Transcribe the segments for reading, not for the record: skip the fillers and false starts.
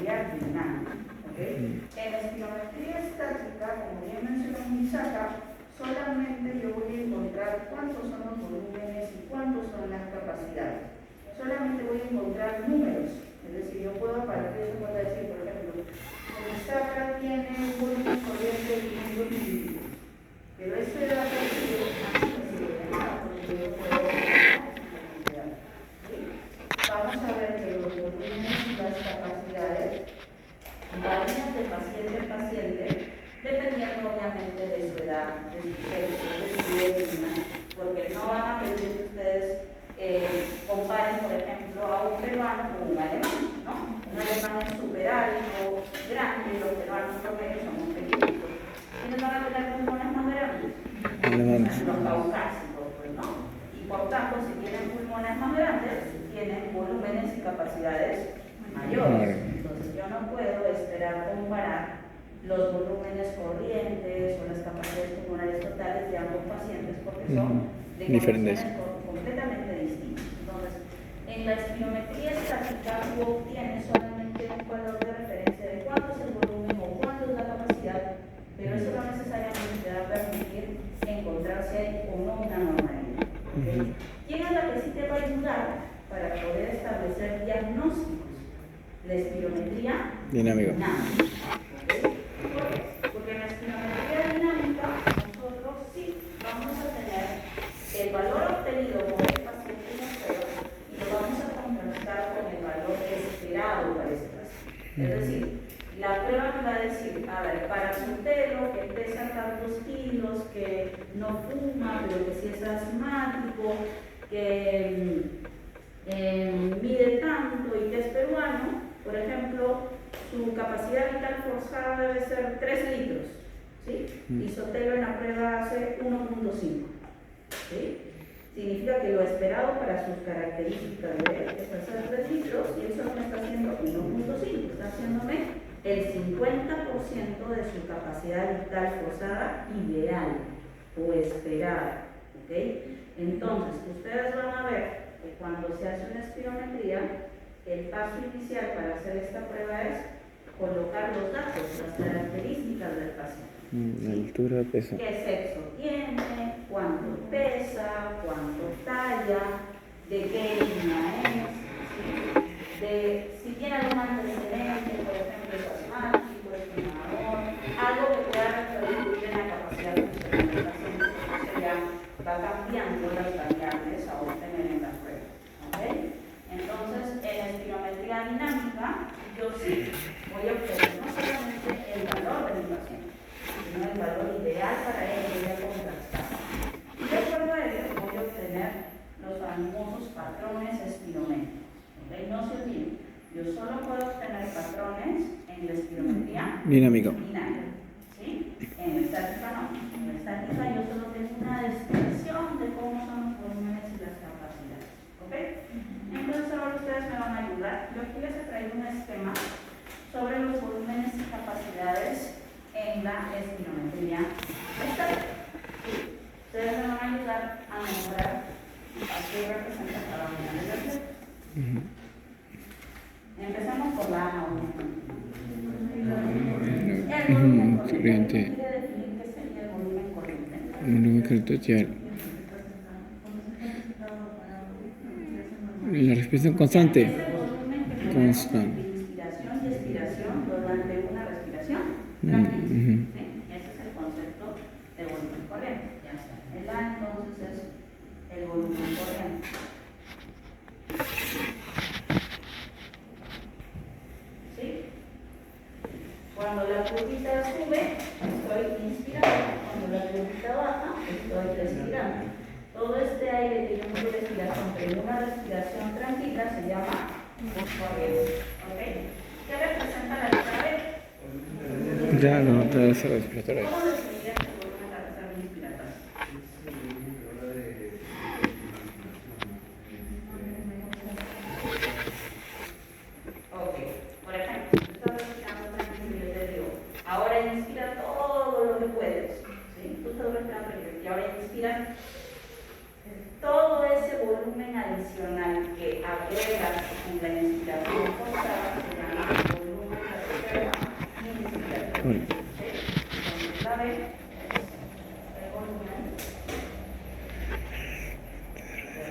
espirometría dinámica. ¿Okay? En la espirometría estática, como bien mencionó Misaka, solamente yo voy a encontrar cuántos son los volúmenes y cuántos son las capacidades. Solamente voy a encontrar números. Es decir, yo puedo a partir de eso puedo decir, por ejemplo, Misaka tiene un volumen corriente de 500 mililitros. Pero este dato no sirve de nada, porque yo puedo vamos a ver que los volúmenes y las capacidades varían de paciente a paciente, dependiendo obviamente de su edad, de su sexo, de su etnia, porque no van a pedir que ustedes comparen, por ejemplo, a un peruano con un alemán, ¿no? Un alemán es súper alto, grande, y los peruanos promedio son muy pequeñitos. ¿Quiénes van a tener pulmones más grandes? Los caucásicos, pues, ¿no? Y por tanto, si tienen pulmones más grandes, tienen volúmenes y capacidades mayores. Entonces yo no puedo esperar comparar los volúmenes corrientes o las capacidades pulmonares totales de ambos pacientes porque son de diferentes, completamente distintas. Entonces, en la espirometría estática tú obtienes solamente un valor de referencia de cuánto es el volumen o cuánto es la capacidad, pero eso no necesariamente te va a permitir encontrar si hay o no una normalidad. ¿Okay? ¿Quién es la que sí te va a ayudar para poder establecer diagnósticos? La espirometría dinámica. ¿Okay? ¿Por qué? Porque en la espirometría dinámica nosotros sí vamos a tener el valor obtenido por el paciente en la prueba y lo vamos a contrastar con el valor esperado para ese paciente. Es decir, la prueba me va a decir, a ver, para Sotelo, que pesa tantos kilos, que no fuma, pero que sí es asmático, que mide tanto y que es peruano, por ejemplo, su capacidad vital forzada debe ser 3 litros, ¿sí? Y Sotelo en la prueba hace 1.5, ¿sí? Significa que lo esperado para sus características de él es hacer 3 litros y él solo me está haciendo 1.5, está haciéndome el 50% de su capacidad vital forzada ideal o esperada, ¿ok? Entonces, ustedes van a ver que cuando se hace una espirometría, el paso inicial para hacer esta prueba es colocar los datos, las características del paciente. Altura, peso. ¿Qué sexo tiene? ¿Cuánto pesa? ¿Cuánto talla? ¿De qué etnia es? ¿Sí? De si tiene algún antecedente, por ejemplo, es asmático, es fumador, algo que pueda repercutir en la capacidad funcional del paciente, porque ya va cambiando las variables a obtener en la prueba. ¿Okay? Entonces, en la espirometría dinámica, yo sí voy a obtener no solamente el valor de mi paciente, sino el valor ideal para él, voy a contrastar. Y de acuerdo a ello, voy a obtener los famosos patrones espirométricos. ¿Okay? No se olviden, yo solo puedo obtener patrones en la espirometría dinámica. ¿Sí? En la estática no. En la estática yo solo tengo una descripción de cómo son los volúmenes y las capacidades. ¿Ok? Entonces ahora ustedes me van a ayudar. Yo aquí les he traído un esquema sobre los volúmenes y capacidades en la espirometría estática. ¿Sí? Ustedes me van a ayudar a mejorar a qué representa cada una de las letras. Empezamos por la A. El volumen corriente. ¿Quiere definir qué sería el volumen corriente? Volumen total. La respiración constante. Es el volumen que Constante. de inspiración y expiración durante una respiración tranquila. ¿Sí? Ese es el concepto de volumen corriente. Ya está. El A entonces es el volumen corriente. ¿Sí? Cuando la curvita sube, estoy inspirando. Cuando la curvita baja, estoy respirando. Todo este aire que yo no quiero respiración, pero una respiración tranquila se llama corriente. ¿Ok? ¿Qué representa la letra B? Ya no, otra vez respiratoria. ¿Cómo definirías el volumen de la reserva inspiratoria? Ok, por ejemplo, tú estás respirando tranquilo y yo te digo, ahora inspira todo lo que puedes. ¿Sí? Tú estás respirando tranquilo y ahora inspira todo ese volumen adicional que agregas en la inspiración forzada se llama volumen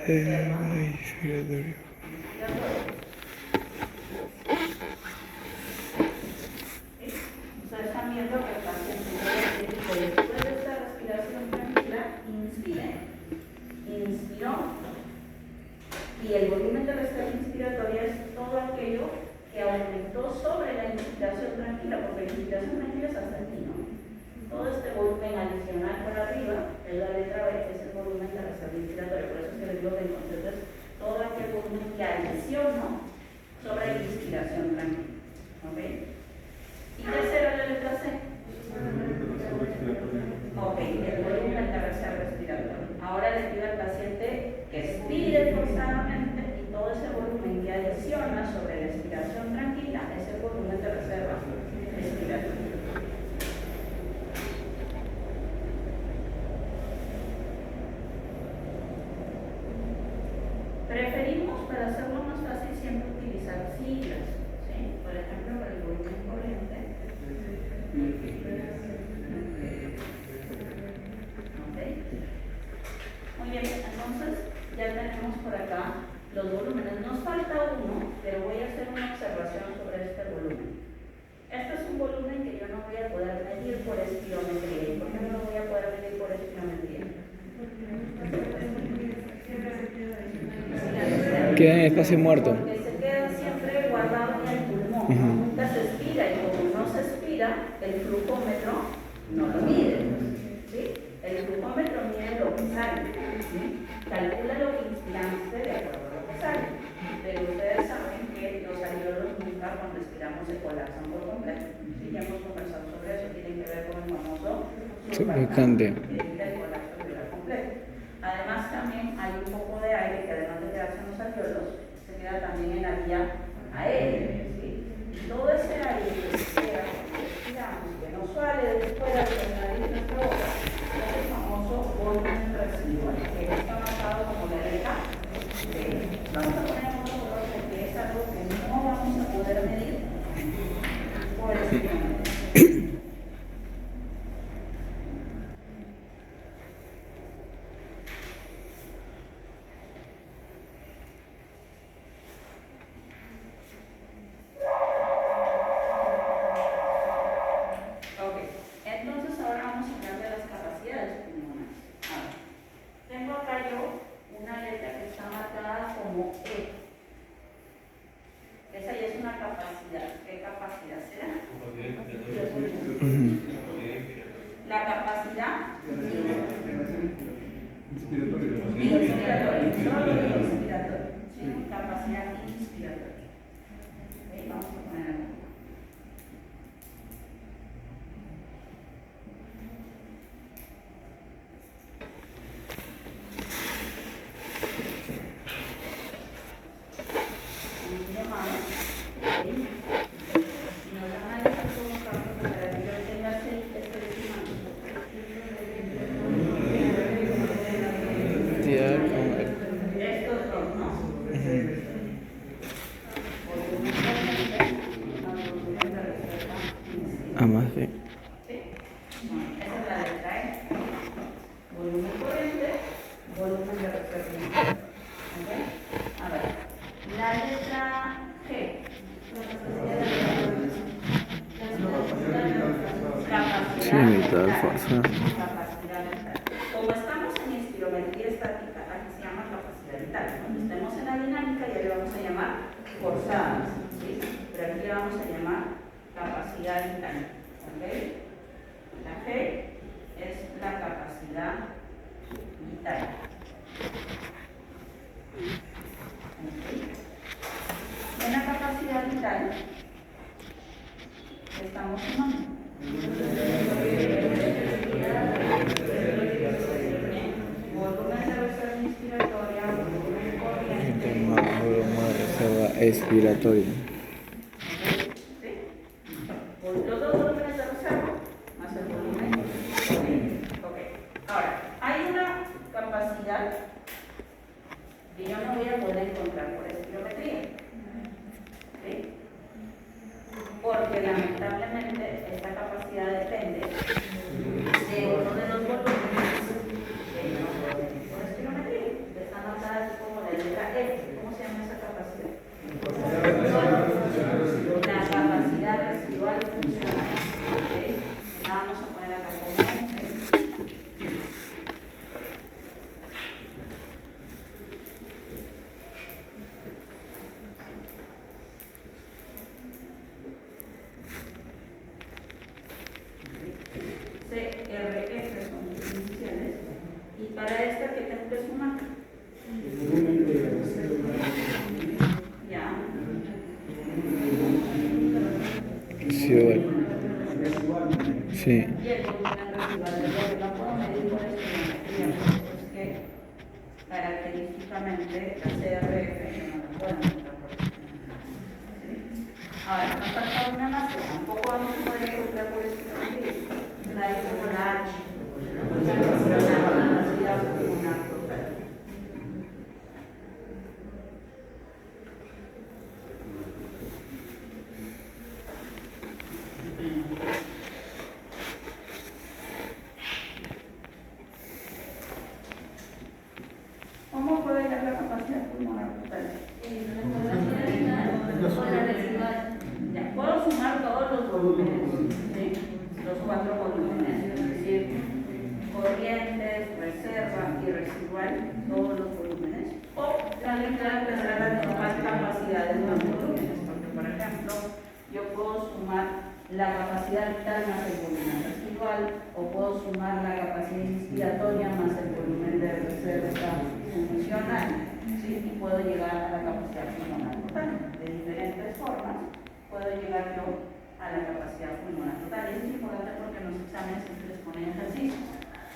reserva Respiratorio. Ustedes están viendo que el paciente después de esta respiración tranquila, inspiró, y el volumen de respiración inspiratoria es todo aquello que aumentó sobre la inspiración tranquila, porque la inspiración tranquila es hasta aquí, ¿no? Todo este volumen adicional por arriba es la letra B, que es el volumen de respiración inspiratoria. Por eso es que les digo que entonces todo aquel volumen que adicionó sobre la inspiración tranquila. ¿Ok? ¿Y qué será la letra C? Ok, el volumen de reserva respiratoria. Ahora le pido al paciente que expire forzadamente y todo ese volumen que adiciona sobre la expiración tranquila es el volumen de reserva respiratoria. Preferimos, para hacerlo más fácil, siempre utilizar siglas. ¿Sí? Por ejemplo, para el volumen corriente. ¿Okay? Muy bien, entonces ya tenemos por acá los volúmenes. Nos falta uno, pero voy a hacer una observación sobre este volumen. Este es un volumen que yo no voy a poder medir por espirometría. ¿Y por qué no lo voy a poder medir por espirometría? Queda en espacio muerto. Porque se queda siempre guardado en el pulmón, nunca se expira, y como no se expira, el flujómetro no lo mide. ¿Sí? El flujómetro mide lo que sale, ¿sí? Calcula lo que inspiramos de acuerdo a lo que sale. Pero ustedes saben que los alveolos nunca, cuando expiramos, se colapsan por completo. ¿Sí? Ya hemos conversado sobre eso, tiene que ver con el famoso Surfactante. del colapso alveolar completo. Además, también hay un poco de aire que, además de quedarse en los alveolos, se queda también en la vía aérea. ¿Sí? Y todo ese aire que se queda cuando respiramos, que no sale de fuera de la nariz de nuestra boca, es el famoso volumen residual, que está marcado como la letra D. Vamos a poner otro color porque es algo que no vamos a poder medir por espirometría. Entonces ahora vamos a hablar de las capacidades pulmonares. Tengo acá yo una letra que está marcada como E. Esa ya es una capacidad. ¿Qué capacidad será? La capacidad inspiratoria. Solo inspiratoria. ¿Sí? Capacidad inspiratoria. ¿Okay? Vamos a poner aquí. Estos dos, ¿no? A más de. Sí. Esa es la letra E. Volumen corriente, volumen de reserva. ¿Okay? A ver, la letra G. Sí, mitad fuerza. Capacidad vital. Como estamos en espirometría estática, aquí se llama capacidad vital. Cuando estemos en la dinámica ya le vamos a llamar forzadas, ¿sí? Pero aquí le vamos a llamar capacidad vital. ¿Okay? La G es la capacidad vital. ¿Okay? En la capacidad vital estamos sumando. Volumen de reserva inspiratoria, volumen corriente. Volumen de reserva expiratoria. ¿Sí? Los dos volúmenes de reserva más el volumen corriente. Ok. Ahora, hay una capacidad que yo no voy a poder encontrar por espirometría. ¿Sí? Porque lamentablemente esta capacidad depende de uno de los volúmenes que no puedo medir por espirometría, que está marcada por Residual. Sí. Y el volumen residual del borde no puedo medir por espirometría, es que característicamente la CRF no la puedo medir por espirometría. ¿Sí? Ahora, nos falta una más que tampoco vamos a poder encontrar por espirometría, la isopolar H, la capacidad pulmonar total. ¿Cómo puede hallar la capacidad pulmonar total? Ya, puedo sumar todos los volúmenes, ¿sí? Los 4 volúmenes, es decir, corrientes, reserva y residual, todos los volúmenes. O también puedo empezar a tomar capacidades de los volúmenes, porque por ejemplo, yo puedo sumar la capacidad vital más el volumen residual, o puedo sumar la capacidad inspiratoria más el volumen de reserva funcional, ¿sí? Y puedo llegar a la capacidad pulmonar total. De diferentes formas puedo llegar yo a la capacidad pulmonar total. Y es importante porque en los exámenes siempre les ponen ejercicios,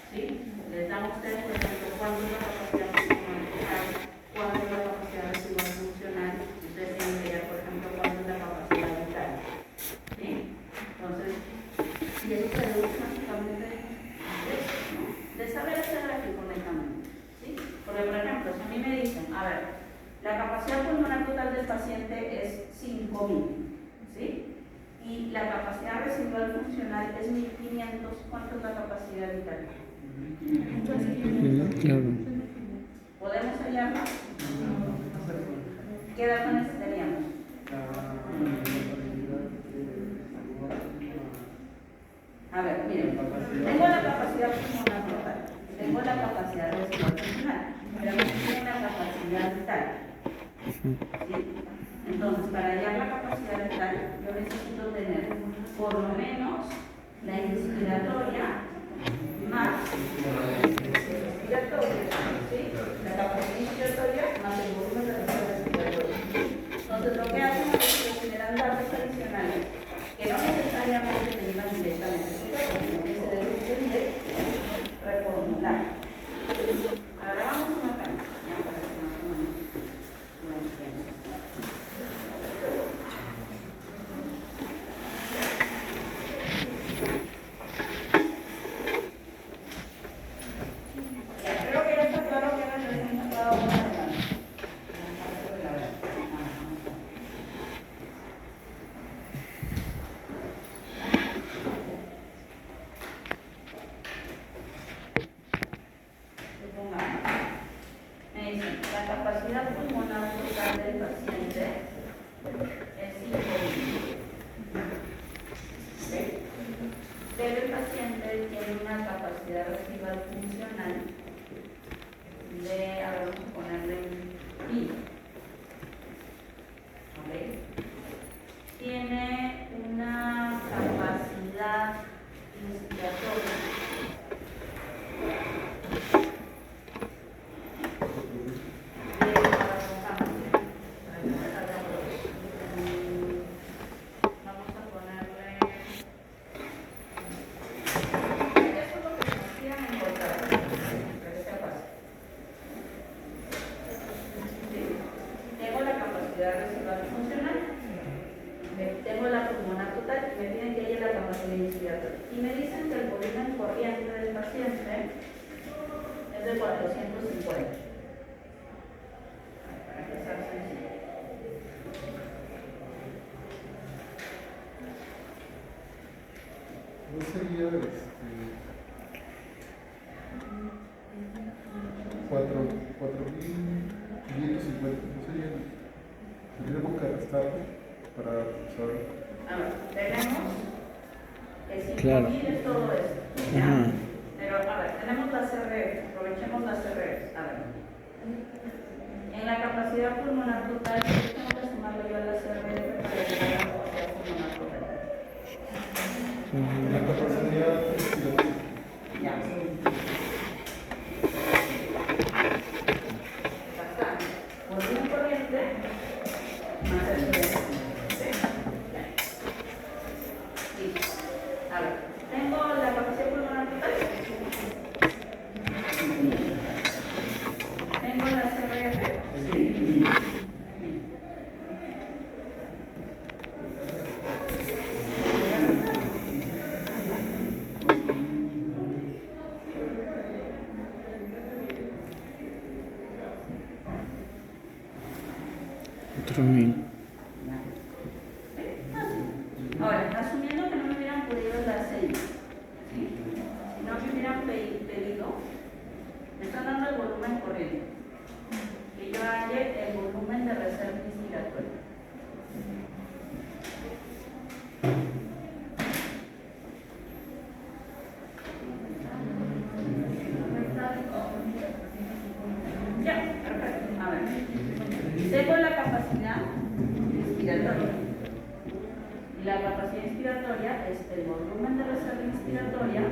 ¿sí? Les dan a ustedes, por ejemplo, cuánto es la capacidad pulmonar total, cuánto es la capacidad residual funcional, y ustedes tienen que ver, por ejemplo, cuánto es la capacidad vital, ¿sí? Entonces, y eso se deduce básicamente de eso, ¿no? De saber hacer gráfico netamente, ¿sí? Porque, por ejemplo, si a mí me dicen, a ver, la capacidad pulmonar total del paciente es 5.000, ¿sí? Y la capacidad residual funcional es 1.500, ¿cuánto es la capacidad vital? Claro. ¿Podemos hallarla? ¿Qué datos necesitaríamos? A ver, miren, tengo la capacidad pulmonar total, tengo la capacidad residual funcional, pero no tengo la capacidad vital. ¿Sí? Entonces, para hallar la capacidad vital, yo necesito tener por lo menos la inspiratoria más respiratoria, ¿sí? La capacidad inspiratoria más el volumen de reserva respiratoria. Entonces, lo que hacen es que generan datos adicionales que no necesariamente te llevan directamente, sino que se deducen de reformular. Ahora vamos a una cancha, ya para que más o menos lo entiendan. Creo que ya está claro que no necesita cada una de las. Me dicen, la capacidad pulmonar total del paciente es 5.000. ¿Sí? Pero el paciente tiene una capacidad residual funcional de, ahora vamos a ponerle pi. ¿Ok? Tiene una capacidad inspiratoria residual funcional, tengo la pulmonar total y me piden que haya la capacidad inspiratoria. Y me dicen que el volumen corriente del paciente es de 450. Para que sea sencillo. ¿No sería 4.550? ¿No sería? Tendríamos que restarlo para saber. A ver, tenemos que 5.000 Claro. es todo esto. ¿Ya? Ajá. Pero, a ver, tenemos las CRF, aprovechemos las CRF. A ver. En la capacidad pulmonar total, yo tengo que sumarlo yo a la CRF para llegar a la capacidad pulmonar total. La capacidad respiratoria. Ya. Volumen corriente más el 4.000. Ahora, asumiendo que no me hubieran pedido la seña, ¿sí? Si no me hubieran pedido, me están dando el volumen corriente. Que yo halle el volumen de reserva inspiratoria. Ya, perfecto. A ver. Tengo la capacidad inspiratoria. Y la capacidad inspiratoria es el volumen de reserva inspiratoria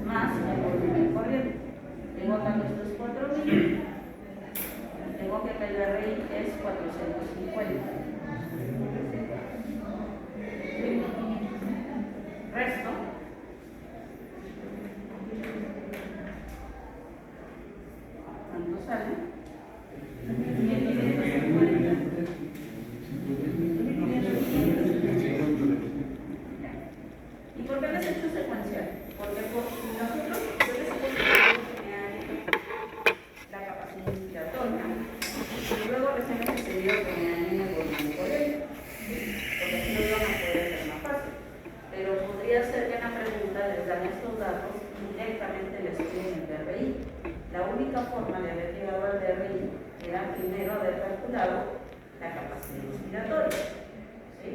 más el volumen corriente. Tengo acá estos 4.000. Tengo que acá el RI es 450. ¿Sí? Resto. ¿Cuánto sale? 1550. ¿Y por qué les he hecho secuencial? Porque nosotros, yo les he puesto la capacidad inspiratoria y luego recién les he pedido que me den el volumen corriente, porque así lo iban a poder hacer más fácil. Pero podría ser que en la pregunta les dan estos datos y directamente les piden el DRI. La única forma de haber llegado al DRI era primero haber calculado la capacidad inspiratoria. ¿Sí?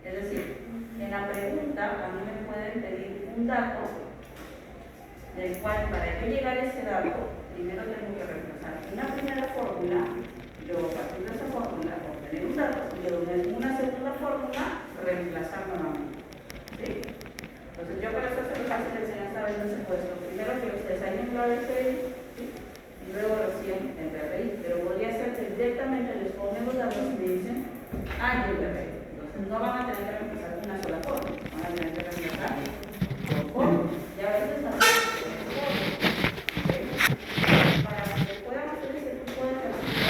Es decir, en la pregunta a mí me pueden pedir un dato del cual para yo llegar a ese dato primero tengo que reemplazar una primera fórmula, luego a partir de esa fórmula obtener un dato y luego en una segunda fórmula reemplazar nuevamente. ¿Sí? Entonces yo para eso hacer fácil de enseñanza a veces he puesto primero que ustedes hayan un ABCD, ¿sí? Y luego recién el DRI, pero podría ser que directamente les pongan los datos y me dicen el DRI. Entonces no van a tener que reemplazar una sola fórmula, van a tener que reemplazar por fórmula. Y a veces para que puedan hacer ese tipo de ejercicio,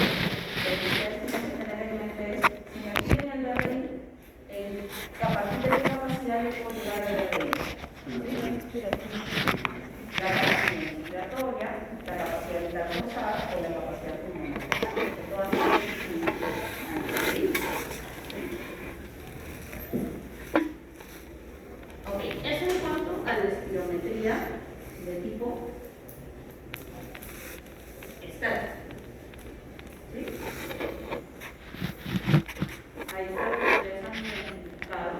lo que ustedes tienen que tener en mente es, si me piden el DRI, a partir de qué capacidad yo puedo llegar al DRI. La capacidad inspiratoria, la capacidad de la rosada o la capacidad pulmonar. Todas estas ok, eso en cuanto a la espirometría de tipo estático. ¿Sí? Ahí está lo que ustedes han identificado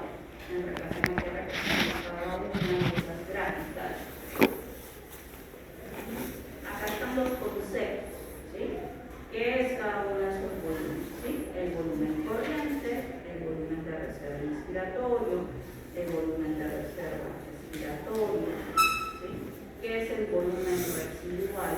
en relación a que representa una de las gráficas. Acá están los conceptos, ¿sí? ¿Qué es cada uno de esos volúmenes? ¿Sí? El volumen corriente, el volumen de reserva inspiratorio, el volumen de reserva respiratorio, ¿sí? ¿Qué es el volumen residual?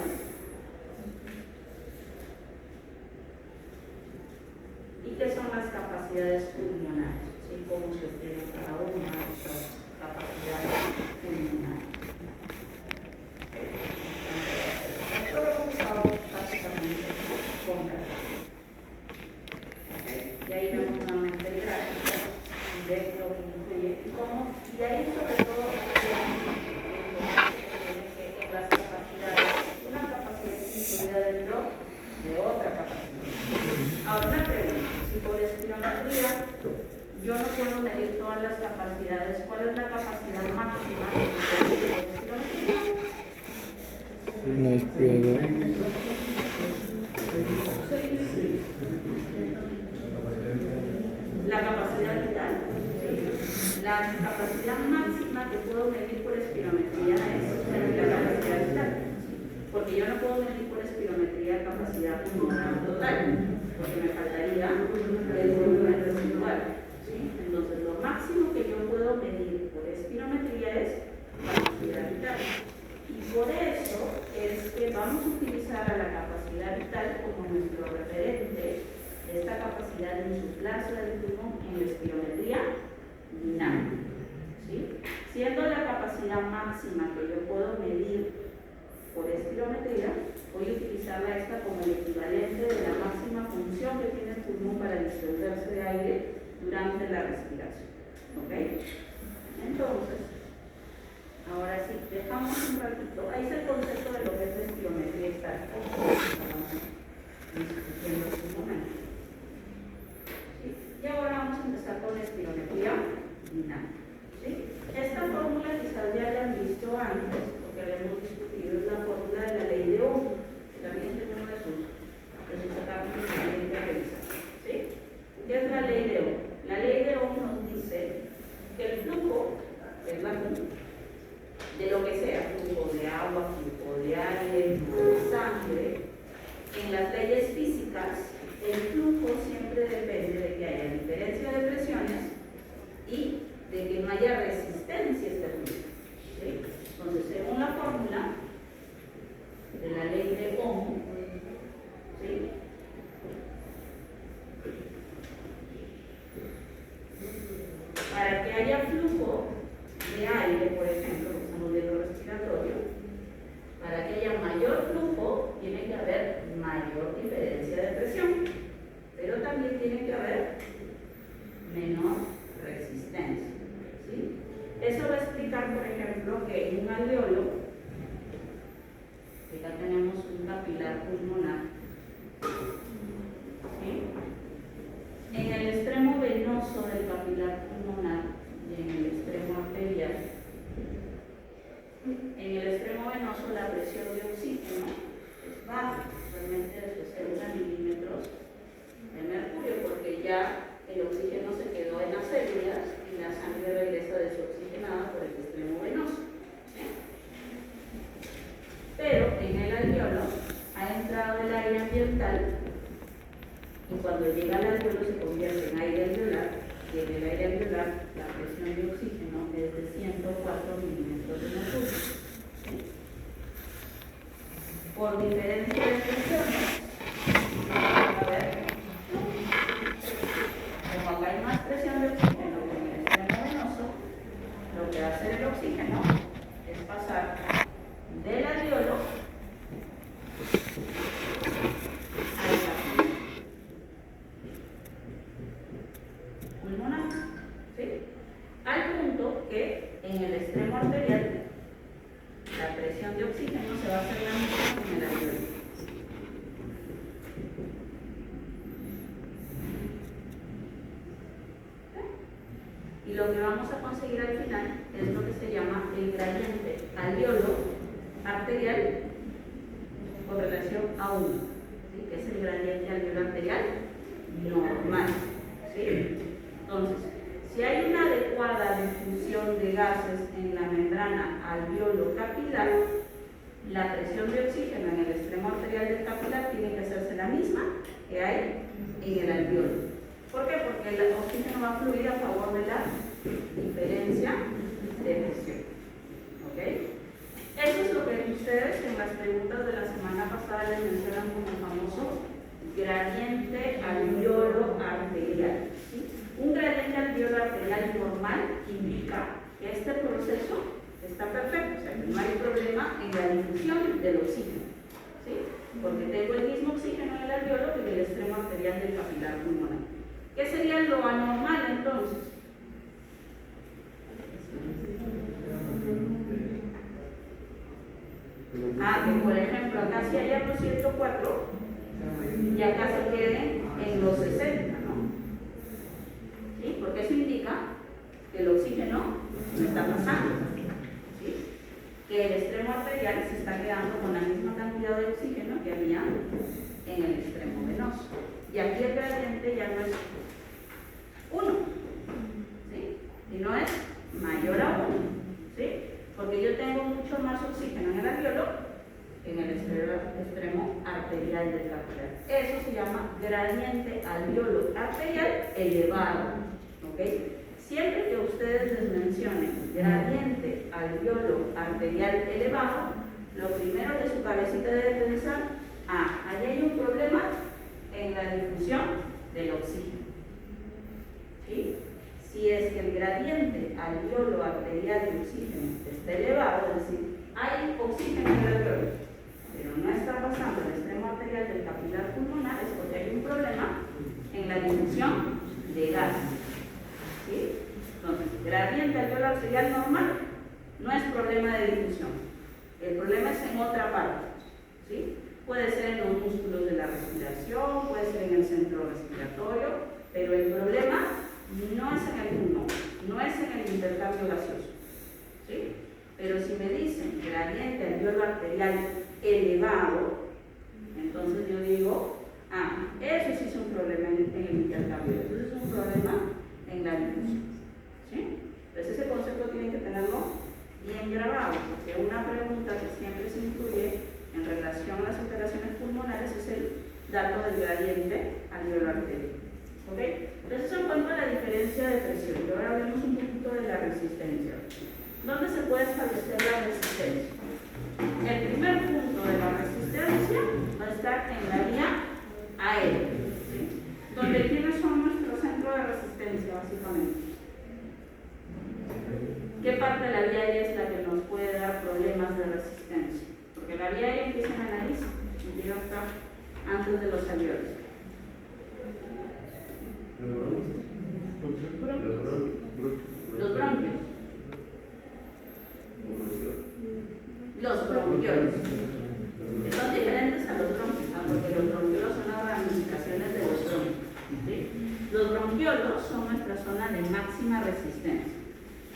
¿Y qué son las capacidades pulmonares? ¿Sí? ¿Cómo se obtiene cada una de estas capacidades pulmonares? Esto lo hemos usado básicamente con gráficos. Y ahí vemos nuevamente el gráfico de lo que incluye y cómo, y ahí sobre todo que las capacidades, una capacidad incluida dentro de otra capacidad. Ahora una pregunta, si por espirometría yo no puedo medir todas las capacidades, ¿cuál es la capacidad máxima que puedo medir por espirometría? Una aspiradora. La capacidad vital. La capacidad máxima que puedo medir por espirometría es la capacidad vital. Porque yo no puedo medir por espirometría capacidad pulmonar total, porque me faltaría el volumen residual. ¿Sí? Entonces, lo máximo que yo puedo medir por espirometría es capacidad vital. Y por eso es que vamos a utilizar a la capacidad vital como nuestro referente de esta capacidad de insuflarse del pulmón en la espirometría dinámica. ¿Sí? Siendo la capacidad máxima que yo puedo medir por espirometría, voy a utilizarla esta como el equivalente de la máxima función que tiene el pulmón para distenderse de aire durante la respiración. ¿Ok? Entonces, ahora sí, dejamos un ratito. Ahí es el concepto de lo que es la espirometría estática. Estamos discutiendo en este momento. antes, lo que habíamos discutido es la fórmula de la ley de Ohm, que también es uno de sus cálculos que tienen que revisar. ¿Sí? ¿Qué es la ley de Ohm? La ley de Ohm nos dice que el flujo, es la de lo que sea, flujo de agua, flujo de aire, flujo de sangre, en las leyes físicas, el flujo siempre depende de que haya diferencia de presiones y de que no haya resistencia a este flujo. ¿Sí? Entonces, según la fórmula de la ley de Ohm, ¿sí? Para que haya flujo de aire, por ejemplo, usamos el modelo respiratorio, para que haya mayor flujo, tiene que haber mayor diferencia de presión, pero también tiene que haber menor resistencia. ¿Sí? Eso va a explicar, por ejemplo, que en un alveolo, acá tenemos un capilar pulmonar, ¿sí? En el extremo venoso del capilar pulmonar y en el extremo arterial, en el extremo venoso la presión de oxígeno es baja, realmente de 60 milímetros de mercurio, porque ya el oxígeno se quedó en las células y la sangre regresa desoxigenada por el extremo venoso. ¿Sí? Pero en el alveolo ha entrado el aire ambiental y cuando llega al alveolo se convierte en aire alveolar, y en el aire alveolar la presión de oxígeno es de 104 milímetros de mercurio. ¿Sí? Por diferencia de presiones, a ver, como acá hay más presión de oxígeno que en el extremo venoso, lo que hace el oxígeno es pasar del alveolo al capilar pulmonar, ¿sí? Al punto que en el extremo arterial la presión de oxígeno se va a hacer la misma que en el alveolo. Y lo que vamos a conseguir al final es lo que se llama el gradiente alveolo arterial con relación a 1, ¿sí? Que es el gradiente alveolo arterial normal. ¿Sí? Entonces, si hay una adecuada difusión de gases en la membrana alveolo capilar, la presión de oxígeno en el extremo arterial del capilar tiene que hacerse la misma que hay en el alveolo. ¿Por qué? Porque el oxígeno va a fluir a favor de la diferencia de presión. ¿Ok? Eso es lo que ustedes en las preguntas de la semana pasada les mencionan como el famoso gradiente alveolo arterial. ¿Sí? Un gradiente alveolo arterial normal indica que este proceso está perfecto, o sea, que no hay problema en la difusión del oxígeno. ¿Sí? Porque tengo el mismo oxígeno en el alveolo que en el extremo arterial del capilar pulmonar. ¿Qué sería lo anormal entonces? Que por ejemplo acá si hay los 104 y acá se queden en los 60, ¿no? ¿Sí? Porque eso indica que el oxígeno no está pasando, ¿sí? Que el extremo arterial se está quedando con la misma cantidad de oxígeno que había en el extremo venoso. Y aquí el gradiente ya no es 1, ¿sí? Y no es mayor a 1, ¿sí? Porque yo tengo mucho más oxígeno en el alveolo que en el extremo arterial del capilar. Eso se llama gradiente alveolo arterial elevado, ¿ok? Siempre que ustedes les mencionen gradiente alveolo arterial elevado, lo primero de su cabecita debe pensar, ahí hay un problema en la difusión del oxígeno. ¿Sí? Si es que el gradiente alveolo arterial de oxígeno está elevado, es decir, hay oxígeno en el alveolo, pero no está pasando el extremo arterial del capilar pulmonar, es porque hay un problema en la difusión de gases. ¿Sí? Entonces, gradiente alveolo arterial normal no es problema de difusión. El problema es en otra parte. ¿Sí? Puede ser en los músculos de la respiración, puede ser en el centro respiratorio, pero el problema no es en el pulmón, no es en el intercambio gaseoso. ¿Sí? Pero si me dicen gradiente alveolo arterial elevado, entonces yo digo, eso sí es un problema en el intercambio, eso es un problema en la difusión. ¿Sí? Entonces ese concepto tienen que tenerlo bien grabado, porque una pregunta que siempre se incluye en relación a las alteraciones pulmonares es el dato del gradiente alveolo arterial. ¿Ok? Entonces, en cuanto a la diferencia de presión, y ahora hablemos un poquito de la resistencia. ¿Dónde se puede establecer la resistencia? El primer punto de la resistencia va a estar en la vía aérea, ¿sí? Donde ¿quiénes son nuestro centro de resistencia, básicamente? ¿Qué parte de la vía aérea es la que nos puede dar problemas de resistencia? Porque la vía aérea empieza en la nariz y llega hasta antes de los alveolos. Los bronquios. Los bronquiolos. Que son diferentes a los bronquios, ¿no? Porque los bronquiolos son las ramificaciones de los bronquios, ¿sí? Los bronquiolos son nuestra zona de máxima resistencia.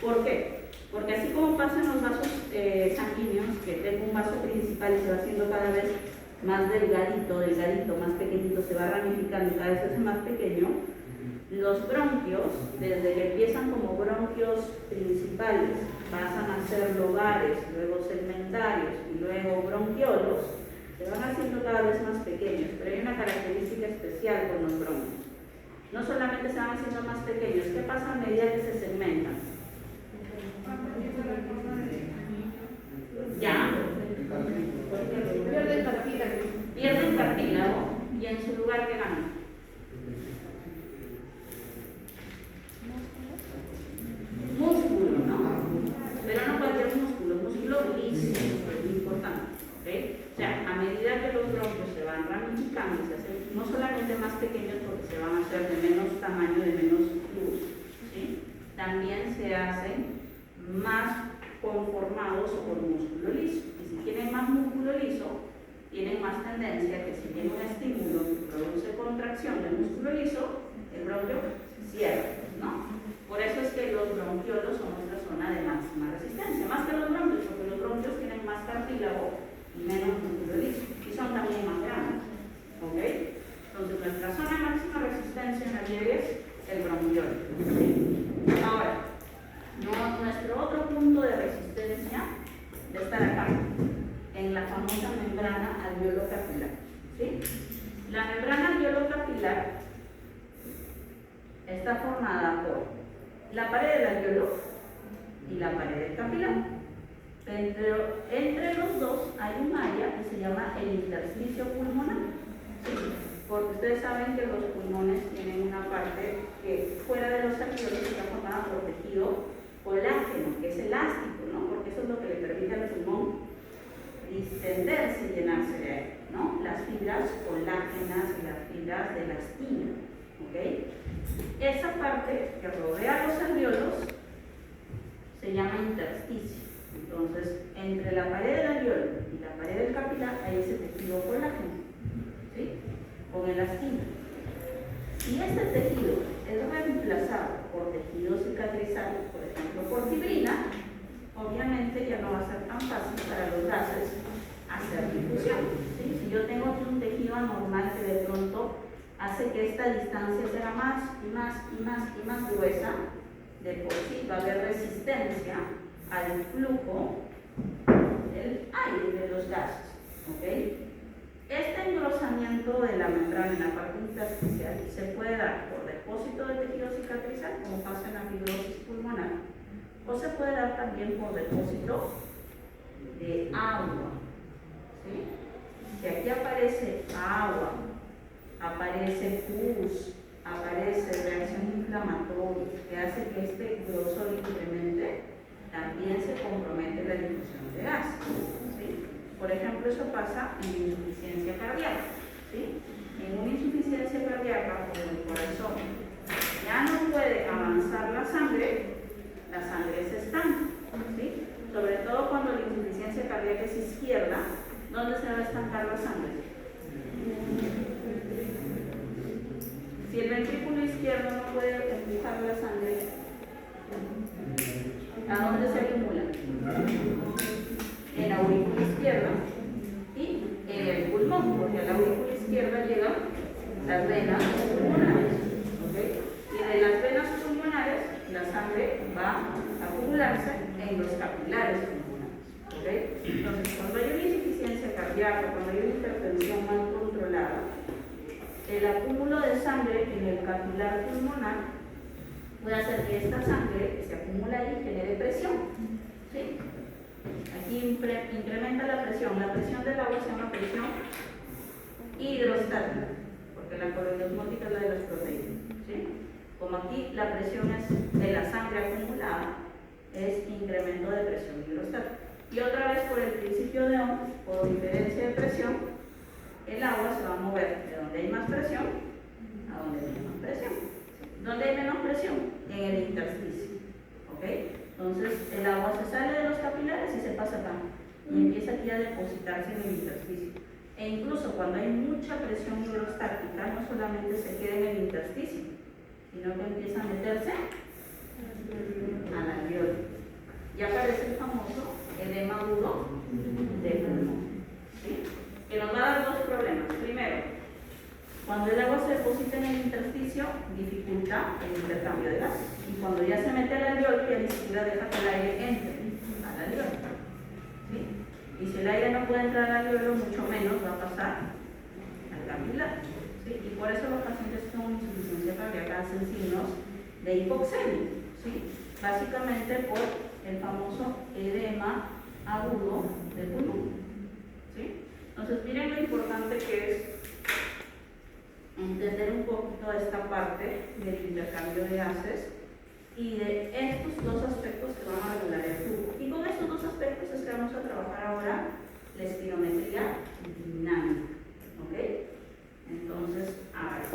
¿Por qué? Porque así como pasa en los vasos sanguíneos, que tengo un vaso principal y se va haciendo cada vez más delgadito, más pequeñito, se va ramificando y cada vez se hace más pequeño, los bronquios, desde que empiezan como bronquios principales, pasan a ser lobares, luego segmentarios y luego bronquiolos, se van haciendo cada vez más pequeños, pero hay una característica especial con los bronquios. No solamente se van haciendo más pequeños, ¿qué pasa a medida que se segmentan? Ya. Pierden cartílago y en su lugar ¿qué ganan? Músculo, ¿no? Pero no cualquier músculo, músculo liso, es muy importante, ¿ok? O sea, a medida que los bronquios se van ramificando y se hacen no solamente más pequeños porque se van a hacer de menos tamaño, de menos luz, ¿sí? También se hacen más conformados por músculo liso. Y si tienen más músculo liso, tienen más tendencia que si tiene un estímulo que produce contracción del músculo liso, el bronquio cierra, ¿no? Por eso es que los bronquiolos son nuestra zona de máxima resistencia, más que los bronquios, porque los bronquios tienen más cartílago y menos músculo liso, y son también más grandes, ¿ok? Entonces nuestra zona de máxima resistencia en la vía es el bronquiolo, ¿sí? Ahora, nuestro otro punto de resistencia debe estar acá, en la famosa membrana alveolo-capilar, ¿sí? La membrana alveolo-capilar está formada por la pared del alveolo y la pared del capilar. Entre los dos hay un área que se llama el intersticio pulmonar, ¿sí? Porque ustedes saben que los pulmones tienen una parte que fuera de los alveolos está formada por tejido colágeno, que es elástico, ¿no? Porque eso es lo que le permite al pulmón distenderse y llenarse de aire, ¿no? Las fibras colágenas y las fibras de elastina, ¿ok? Esa parte que rodea los alveolos se llama intersticio. Entonces, entre la pared del alveolo y la pared del capilar hay ese tejido colágeno, ¿sí? Con elastina. Si este tejido es reemplazado por tejido cicatrizante, por ejemplo por fibrina, obviamente ya no va a ser tan fácil para los gases hacer difusión, ¿sí? Si yo tengo aquí un tejido anormal que de pronto hace que esta distancia sea más y más gruesa, de por sí va a haber resistencia al flujo del aire, de los gases, ¿ok? Este engrosamiento de la membrana en la parte intersticial se puede dar por depósito de tejido cicatrizante, como pasa en la fibrosis pulmonar, o se puede dar también por depósito de agua, ¿sí? Si aquí aparece agua, aparece pus, aparece reacción inflamatoria que hace que este grosor incremente, también se compromete la difusión de gases, ¿sí? Por ejemplo, eso pasa en la insuficiencia cardíaca, ¿sí? En una insuficiencia cardíaca, cuando el corazón ya no puede avanzar la sangre se estanca, ¿sí? Sobre todo cuando la insuficiencia cardíaca es izquierda, ¿dónde se va a estancar la sangre? Si el ventrículo izquierdo no puede empujar la sangre, ¿a dónde se acumula? En la en los capilares pulmonares. ¿Okay? Entonces, cuando hay una insuficiencia cardíaca, cuando hay una hipertensión mal controlada, el acúmulo de sangre en el capilar pulmonar puede hacer que esta sangre que se acumula ahí genere presión. ¿Sí? Aquí incrementa la presión. La presión del agua se llama presión hidrostática, porque la coreosmótica es la de las proteínas. ¿Sí? Como aquí la presión es de la sangre acumulada, es incremento de presión hidrostática. Y otra vez por el principio de Ohm, por diferencia de presión, el agua se va a mover de donde hay más presión a donde hay menos presión. ¿Dónde hay menos presión? En el intersticio. ¿Ok? Entonces el agua se sale de los capilares y se pasa acá. Y empieza aquí a depositarse en el intersticio. E incluso cuando hay mucha presión hidrostática, no solamente se queda en el intersticio, sino que empieza a meterse al alveolo. Y aparece el famoso edema agudo de pulmón. ¿Sí? Que nos va a dar dos problemas. Primero, cuando el agua se deposita en el intersticio, dificulta el intercambio de gases. Y cuando ya se mete al alveolo, ya ni siquiera deja que el aire entre al alveolo. ¿Sí? Y si el aire no puede entrar al alveolo, mucho menos va a pasar al capilar. ¿Sí? Y por eso los pacientes con insuficiencia cardíaca hacen signos de hipoxemia. ¿Sí? Básicamente por el famoso edema agudo del pulmón. ¿Sí? Entonces, miren lo importante que es entender un poquito esta parte del intercambio de gases y de estos dos aspectos que van a regular el flujo. Y con estos dos aspectos es que vamos a trabajar ahora la espirometría dinámica. ¿Ok? Entonces, a ver.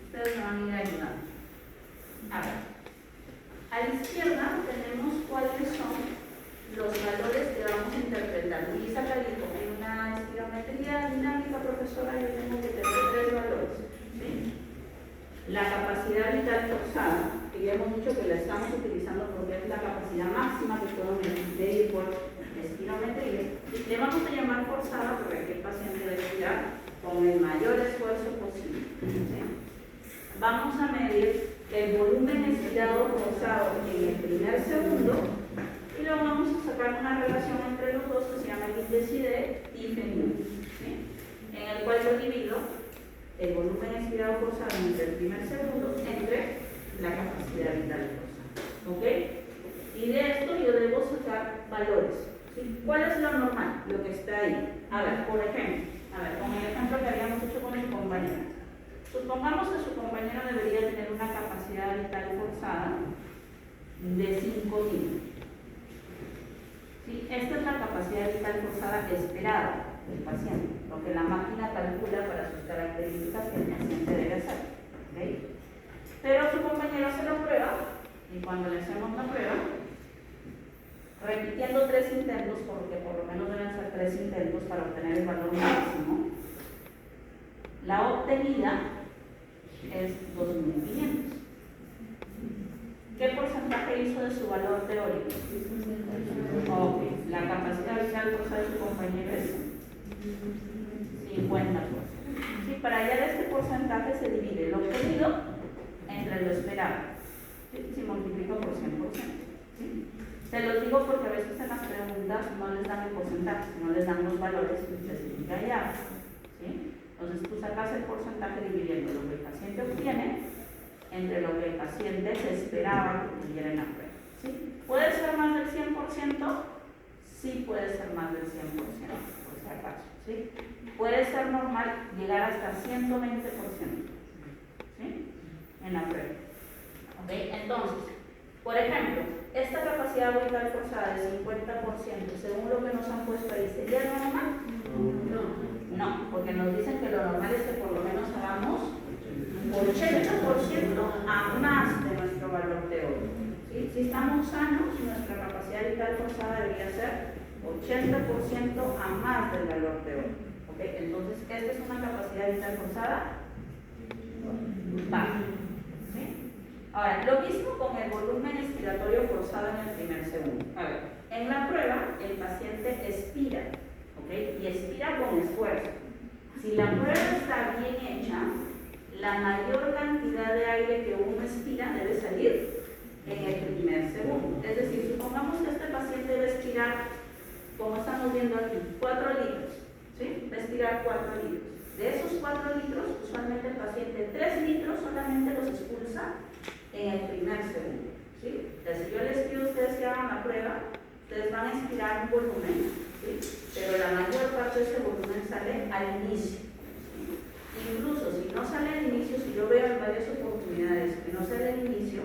Ustedes me van a ir ayudando. A ver. A la izquierda tenemos cuáles son los valores que vamos a interpretar. Y saca dijo, en una espirometría dinámica, profesora, yo tengo que tener tres valores. ¿Sí? La capacidad vital forzada, que ya hemos dicho que la estamos utilizando porque es la capacidad máxima que puedo medir por espirometría. Le vamos a llamar forzada porque aquí el paciente debe respirar con el mayor esfuerzo posible. ¿Sí? Vamos a medir el volumen expirado forzado en el primer segundo y luego vamos a sacar una relación entre los dos que se llama el índice de Diffie-Newton, ¿sí? En el cual yo divido el volumen expirado forzado entre el primer segundo entre la capacidad vital forzada. ¿Ok? Y de esto yo debo sacar valores. ¿Sí? ¿Cuál es lo normal? Lo que está ahí. A ver, por ejemplo, con el ejemplo que habíamos hecho con el compañero. Supongamos que su compañero debería tener una capacidad vital forzada de 5.000. ¿Sí? Esta es la capacidad vital forzada esperada del paciente, lo que la máquina calcula para sus características que el paciente debe hacer. ¿Okay? Pero su compañero hace la prueba y cuando le hacemos la prueba, repitiendo 3 intentos, porque por lo menos deben ser 3 intentos para obtener el valor máximo, la obtenida es 2.500. ¿Qué porcentaje hizo de su valor teórico? Ok, la capacidad vital forzada de su compañero es 50%. Sí, para hallar este porcentaje se divide lo obtenido entre lo esperado. ¿Sí? Se multiplica por 100%. ¿Sí? Se los digo porque a veces en las preguntas no les dan el porcentaje, no les dan los valores que usted tiene que hallar. ¿Sí? Entonces tú sacas el porcentaje dividiendo lo que el paciente obtiene entre lo que el paciente se esperaba que tuviera en la prueba. ¿Sí? ¿Puede ser más del 100%? Sí puede ser más del 100%, por si acaso. ¿Sí? Puede ser normal llegar hasta 120%. ¿Sí? En la prueba. ¿Ok? Entonces, por ejemplo, esta capacidad vital forzada de 50%, según lo que nos han puesto ahí, ¿sería normal? No, porque nos dicen que lo normal es que por lo menos hagamos 80% a más de nuestro valor teórico. ¿Sí? Si estamos sanos, nuestra capacidad vital forzada debería ser 80% a más del valor teórico. ¿Okay? Entonces, esta es una capacidad vital forzada baja. ¿Sí? Ahora, lo mismo con el volumen expiratorio forzado en el primer segundo. A ver, en la prueba, el paciente expira. ¿Okay? Y expira con esfuerzo. Si la prueba está bien hecha, la mayor cantidad de aire que uno expira debe salir en el primer segundo. Es decir, supongamos que este paciente va a estirar, como estamos viendo aquí, 4 litros, ¿sí? Va a estirar 4 litros. De esos 4 litros, usualmente el paciente 3 litros solamente los expulsa en el primer segundo, ¿sí? Entonces, si yo les pido a ustedes que hagan la prueba, ustedes van a inspirar un volumen, ¿sí? Pero la mayor parte de ese volumen sale al inicio, ¿sí? Incluso si no sale al inicio, si yo veo en varias oportunidades que no sale al inicio,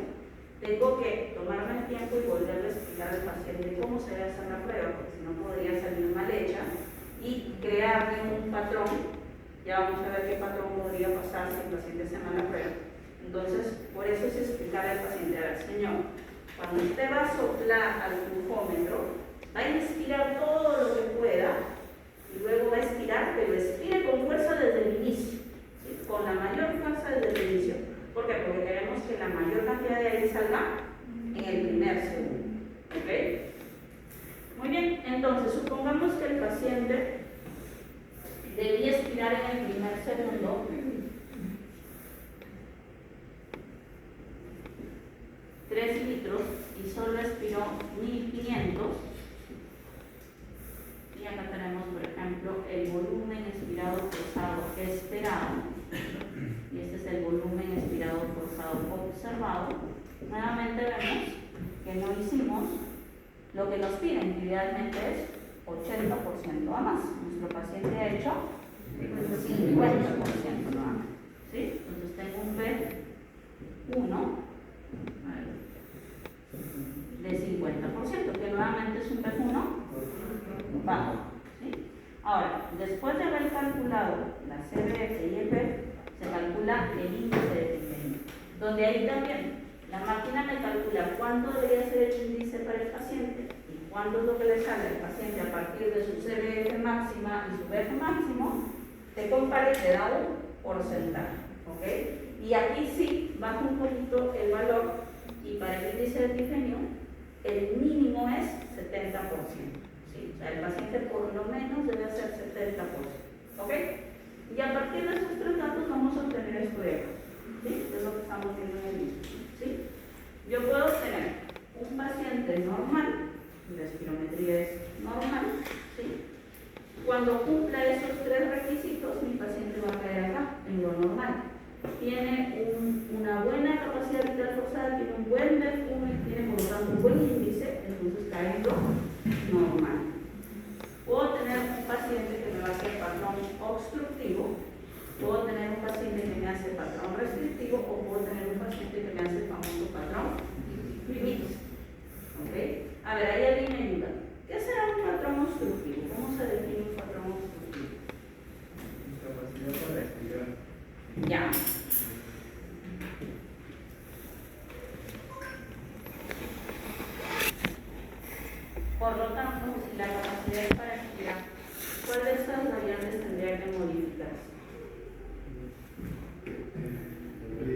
tengo que tomarme el tiempo y volverle a explicar al paciente cómo se debe hacer la prueba, porque si no podría salir mal hecha, y crearle un patrón. Ya vamos a ver qué patrón podría pasar si el paciente hace mal la prueba. Entonces, por eso es explicar al paciente: a ver, señor, cuando usted va a soplar al flujómetro, va a inspirar todo lo que pueda y luego va a expirar, pero expire con fuerza desde el inicio, ¿sí? Con la mayor fuerza desde el inicio. ¿Por qué? Porque queremos que la mayor cantidad de aire salga en el primer segundo. ¿Ok? Muy bien, entonces supongamos que el paciente debía expirar en el primer segundo 3 litros y solo expiró 1500. Y acá tenemos, por ejemplo, el volumen expirado forzado esperado. Y este es el volumen expirado forzado observado. Nuevamente vemos que no hicimos lo que nos piden, que idealmente es 80% a más. Nuestro paciente ha hecho 50% nada más, ¿sí? Entonces tengo un P1 de 50%, que nuevamente es un P1 bajo, ¿sí? Ahora, después de haber calculado la CBF y el P, se calcula el índice de desempeño, donde ahí también la máquina me calcula cuánto debería ser el índice para el paciente y cuánto es lo que le sale al paciente a partir de su CBF máxima y su BF máximo. Te compara y te da un porcentaje, ¿ok? Y aquí sí baja un poquito el valor, y para el índice de desempeño el mínimo es 70%, ¿sí? O sea, el paciente por lo menos debe hacer 70%, ¿ok? Y a partir de esos 3 datos vamos a obtener esto de acá, ¿sí? Es lo que estamos viendo en el inicio, ¿sí? Yo puedo tener un paciente normal, la espirometría es normal, ¿sí? Cuando cumpla esos 3 requisitos, mi paciente va a caer acá, en lo normal. Tiene una buena capacidad vital forzada, tiene un buen BF1 y tiene por lo tanto un buen índice, entonces cae en lo normal. Puedo tener un paciente que me va a hacer patrón obstructivo, puedo tener un paciente que me hace patrón restrictivo, o puedo tener un paciente que me hace el famoso patrón mixto. ¿Ok? A ver, ahí alguien me ayuda. ¿Qué será un patrón obstructivo? ¿Cómo se define un patrón obstructivo? Incapacidad para respirar. Ya. Por lo tanto, si la capacidad es para respirar, ¿cuál de estas variables tendría que modificarse?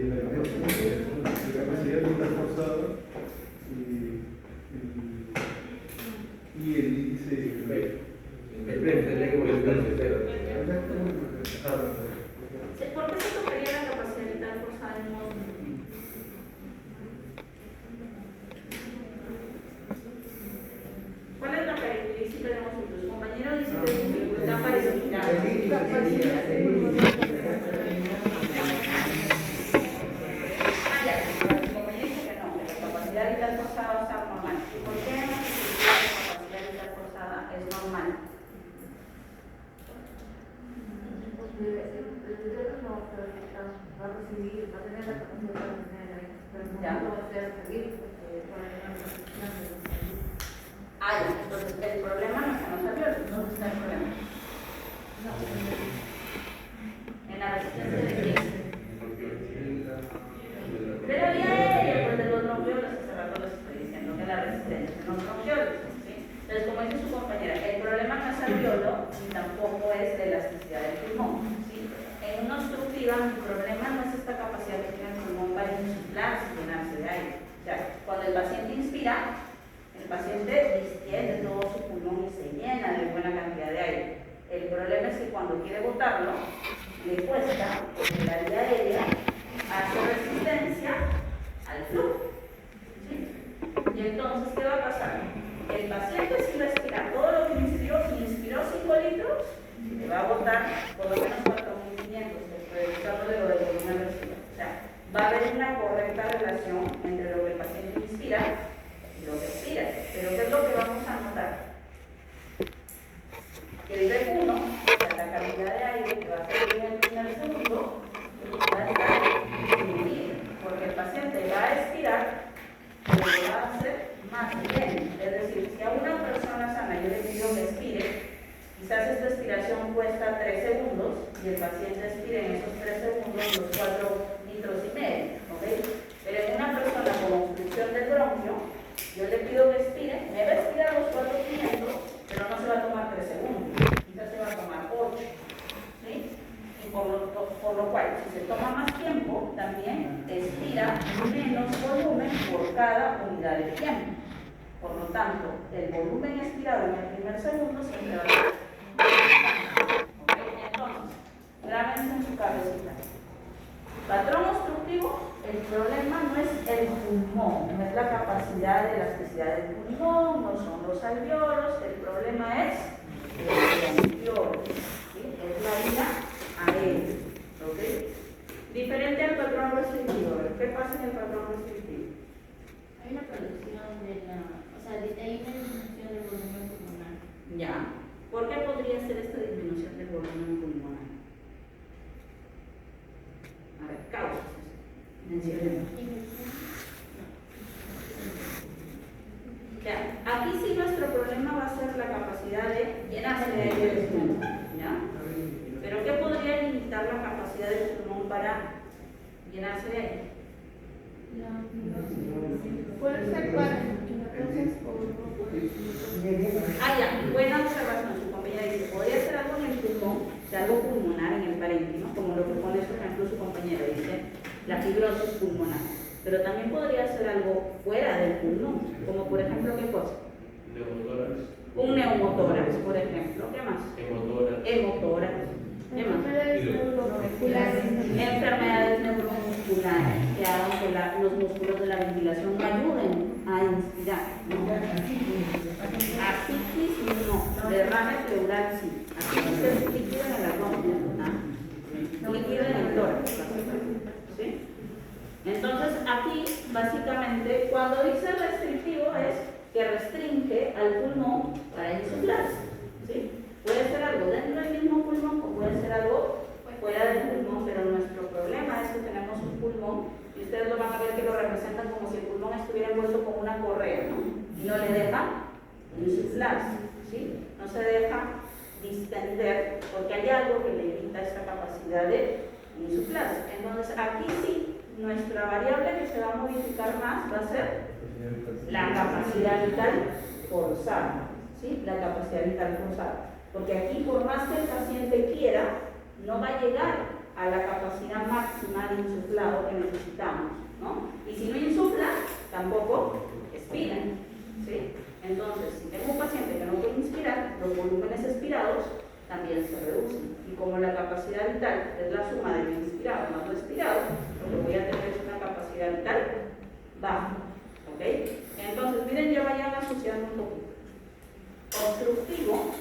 La capacidad vital forzada y el índice de ¿Por qué se tocaría la capacidad vital forzada en modo? ¿Cuál es la característica de nosotros? Su compañero dice que es dificultad para respirar. Su compañero dice que no, que la capacidad vital forzada va a estar normal. ¿Y por qué no se la capacidad vital forzada es normal? Va a recibir, va a tener la capacidad de tener ahí, pero no va a ser seguir entonces el problema no está en los alveolos. ¿Dónde está el problema? En la resistencia de quién? De la vía aérea, pues de los bronquiolos, hace rato les estoy diciendo que la resistencia en los bronquiolos, ¿sí? Entonces, como dice su compañera, el problema no es alveolo ni tampoco es de elasticidad del pulmón, ¿sí? En una obstructiva, mi problema no es esta capacidad que tiene el pulmón para insuflarse y llenarse de aire. O sea, cuando el paciente inspira, el paciente distiende todo su pulmón y se llena de buena cantidad de aire. El problema es que cuando quiere botarlo, le cuesta, porque la vía aérea hace resistencia al flujo, ¿sí? Y entonces, ¿qué va a pasar? El paciente si respira todo lo que inspiró, si inspiró 5 litros, le va a botar por lo menos 4.500, de lo del volumen respirado. O sea, va a haber una correcta relación entre lo que el paciente inspira y lo que expira. Pero ¿qué es lo que vamos a notar? Que el B1, o sea, la calidad de aire que va a salir en el primer segundo, va a estar disminuida, porque el paciente va a expirar, pero lo va a hacer más bien. Es decir, si a una persona sana yo le pido que expire, quizás esta expiración cuesta 3 segundos y el paciente expire en esos 3 segundos los 4,5 litros, ¿ok? Pero en una persona con obstrucción del bronquio, yo le pido que expire, me va a expirar los 4,500, pero no se va a tomar 3 segundos, quizás se va a tomar 8, ¿sí? Y por lo cual, si se toma más tiempo, también expira menos volumen por cada unidad de tiempo. Por lo tanto, el volumen expirado en el primer segundo siempre va a ser. ¿Okay? Entonces, grábense en su cabecita. Patrón obstructivo, el problema no es el pulmón, no es la capacidad de elasticidad del pulmón, no son los alveolos, el problema es el bronquiolo, ¿sí? Es la vía aérea, ¿ok? Diferente al patrón restrictivo. ¿Qué pasa en el patrón restrictivo? Hay una producción de la, o sea, hay una disminución del volumen pulmonar. Ya. ¿Por qué podría ser esta disminución del volumen pulmonar? A ver, causas. Mencionemos. Ya, aquí sí nuestro problema va a ser la capacidad de llenarse de aire del pulmón, ¿ya? Pero ¿qué podría limitar la capacidad del pulmón para llenarse de aire? Puede ser para entonces Ya, buena observación. Su compañera dice, podría ser algo en el pulmón, o sea, algo pulmonar en el parénquima, como lo que pone, por ejemplo, su compañera, dice, la fibrosis pulmonar. Pero también podría ser algo fuera del pulmón, como por ejemplo, ¿qué cosa? Neumotórax. Un neumotórax, por ejemplo. ¿Qué más? Hemotórax. ¿Qué más? Enfermedades neuromusculares que hagan que los músculos de la ventilación no ayuden a inspirar. Ascitis no, derrame pleural sí. Ascitis es líquido en el abdomen, ¿no? Líquido en el tórax. ¿Sí? Entonces aquí básicamente cuando dice restrictivo es que restringe al pulmón para insuflarse. ¿Sí? Puede ser algo dentro del mismo pulmón o puede ser algo fuera del pulmón, pero nuestro problema es que tenemos un pulmón y ustedes lo van a ver que lo representan como si el pulmón estuviera envuelto con una correa, ¿no? Y no le deja insuflarse, ¿sí? No se deja distender porque hay algo que le limita esta capacidad de insuflarse. Entonces aquí sí, nuestra variable que se va a modificar más va a ser la capacidad vital forzada, ¿sí? La capacidad vital forzada. Porque aquí, por más que el paciente quiera, no va a llegar a la capacidad máxima de insuflado que necesitamos, ¿no? Y si no insufla, tampoco expira, ¿sí? Entonces, si tengo un paciente que no puede inspirar, los volúmenes expirados también se reducen. Y como la capacidad vital es la suma de lo inspirado más lo expirado, lo que voy a tener es una capacidad vital baja, ¿ok? Entonces, miren, ya vayan asociando un poquito. Obstructivo,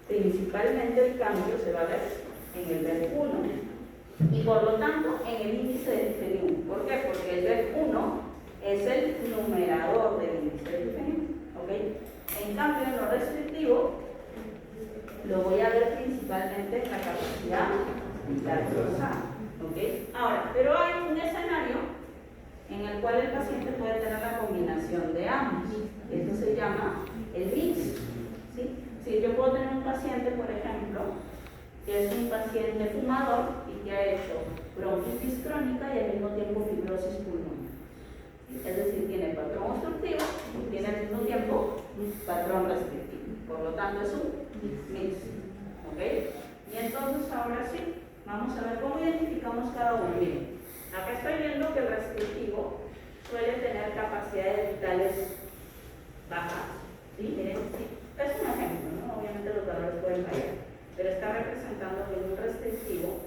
principalmente el cambio se va a ver en el BEP1 y por lo tanto en el índice de disfenil. ¿Por qué? Porque el BEP1 es el numerador del índice de disfenil, ¿ok? En cambio en lo restrictivo lo voy a ver principalmente en la capacidad vital forzada, ¿ok? Ahora, pero hay un escenario en el cual el paciente puede tener la combinación de ambos. Esto se llama el mix, ¿sí? Si yo puedo tener un paciente, por ejemplo, que es un paciente fumador y que ha hecho bronquitis crónica y al mismo tiempo fibrosis pulmonar. Es decir, tiene patrón obstructivo y tiene al mismo tiempo un patrón restrictivo. Por lo tanto, es un mix. ¿Ok? Y entonces, ahora sí, vamos a ver cómo identificamos cada uno. Miren, acá estoy viendo que el restrictivo suele tener capacidades vitales bajas. ¿Sí? Miren, sí. Es un ejemplo, ¿no? Obviamente los valores pueden variar, pero está representando que en un restrictivo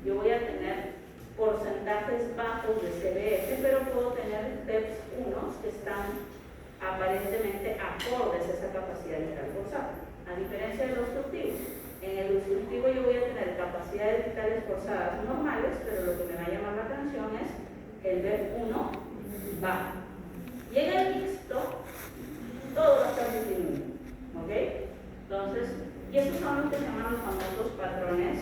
yo voy a tener porcentajes bajos de CBF, pero puedo tener PEPs 1 que están aparentemente acordes a esa capacidad vital forzada. A diferencia del obstructivo. En el obstructivo yo voy a tener capacidades vitales forzadas normales, pero lo que me va a llamar la atención es que el BEP1 baja. Y en el mixto, todo va a estar disminuido. ¿Ok? Entonces, y estos son los que se llaman los famosos patrones